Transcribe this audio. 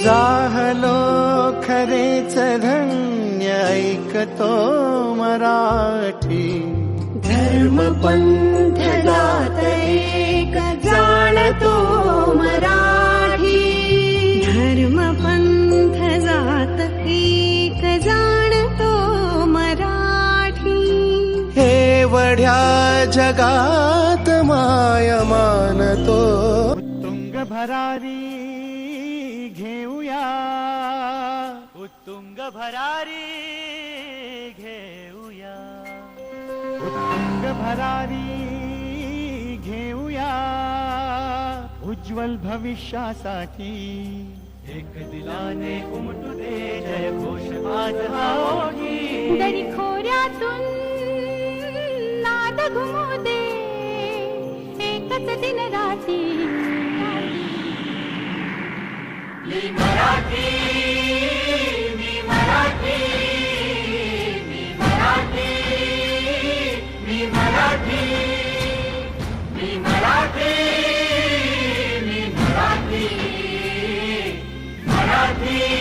जाहलो खरेच धन्य ऐकतो मराठी. धर्म पंथ जात एक जाणतो मराठी. धर्म पंथ जात एक जाणतो मराठी. एवढ्या जगात माय मानतो. उत्तुंग भरारी घेऊया, उत्तुंग भरारी घेऊया, उत्तुंग भरारी घेऊया. उज्ज्वल भविष्यासाठी एक दिलाने उमटू दे जय घोष आज हा ओठी. दरी खोऱ्यातून नाद घुमू दे एकच दिन राती. मी मराठी, मी मराठी, मी मराठी, मी मराठी, मी मराठी, मी मराठी, मराठी.